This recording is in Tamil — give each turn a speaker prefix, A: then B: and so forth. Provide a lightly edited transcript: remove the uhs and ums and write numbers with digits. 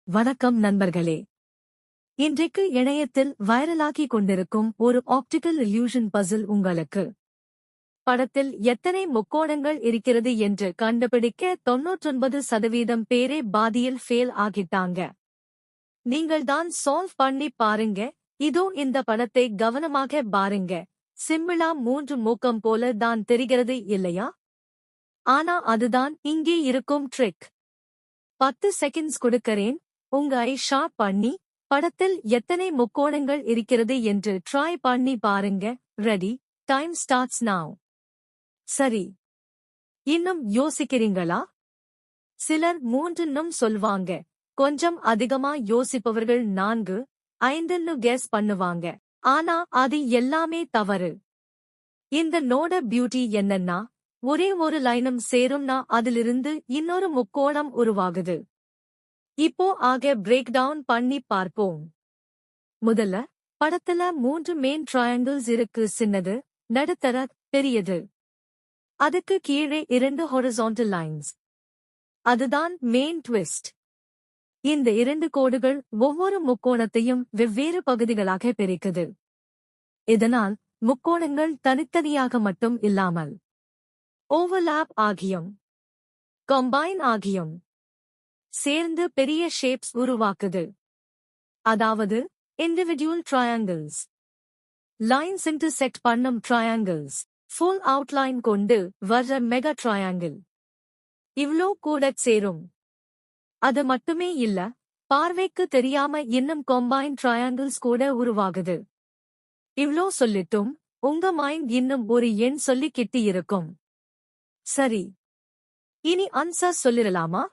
A: வணக்கம் நண்பர்களே. இன்றைக்கு இணையத்தில் வைரலாகிக் கொண்டிருக்கும் ஒரு ஆப்டிகல் இல்யூஷன் பசில் உங்களுக்கு படத்தில் எத்தனை முக்கோணங்கள் இருக்கிறது என்று கண்டுபிடிக்க 99% பேரே பாதியில் ஃபெயில் ஆகிட்டாங்க. நீங்கள் தான் சால்வ் பண்ணி பாருங்க. இதோ இந்த படத்தை கவனமாக பாருங்க. சிம்பிளா 3 மூக்கம் போல தான் தெரிகிறது இல்லையா? ஆனா அதுதான் இங்கே இருக்கும் ட்ரிக். 10 செகண்ட்ஸ் கொடுக்கிறேன். உங்க ஐ ஷார்ப் பண்ணி படத்தில் எத்தனை முக்கோணங்கள் இருக்கிறது என்று ட்ரை பண்ணி பாருங்க. Ready, time starts now. சரி, இன்னும் யோசிக்கிறீங்களா? சிலர் 3ன்னும் சொல்வாங்க. கொஞ்சம் அதிகமா யோசிப்பவர்கள் 4, 5ன்னு கெஸ் பண்ணுவாங்க. ஆனா அது எல்லாமே தவறு. இந்த நோட பியூட்டி என்னன்னா, ஒரே ஒரு லைனும் சேரும்னா அதிலிருந்து இன்னொரு முக்கோணம் உருவாகுது. இப்போ ஆக பிரேக் டவுன் பண்ணி பார்ப்போம். முதல்ல, படத்துல 3 மெயின் ட்ரையாங்கிள்ஸ் இருக்கு. சின்னது, நடுத்தர, பெரியது. அதுக்கு கீழே 2 ஹொரிசான்டல் லைன்ஸ். அதுதான் மெயின் ட்விஸ்ட். இந்த 2 கோடுகள் ஒவ்வொரு முக்கோணத்தையும் வெவ்வேறு பகுதிகளாக பிரிக்குது. இதனால் முக்கோணங்கள் தனித்தனியாக மட்டும் இல்லாமல் ஓவர்லாப் ஆகியும் கம்பைன் ஆகியும் சேர்ந்து பெரிய ஷேப்ஸ் உருவாக்குது. அதாவது இண்டிவிஜுவல் ட்ரையாங்கிள்ஸ் லைன்ஸ் இன்டர்செக்ட் பண்ணும் ட்ரையாங்கிள்ஸ் ஃபுல் அவுட்லைன் கொண்டு வர்ற மெகா ட்ரையாங்கிள் இவ்ளோ கூட சேரும். அது மட்டுமே இல்ல, பார்வைக்கு தெரியாம இன்னும் கம்பைன் ட்ரையாங்கிள்ஸ் கூட உருவாகுது. இவ்ளோ சொல்லிட்டும் உங்க மைண்ட் இன்னும் ஒரு எண் சொல்லிக்கிட்டு இருக்கும். சரி, இனி ஆன்சர் சொல்லிடலாமா?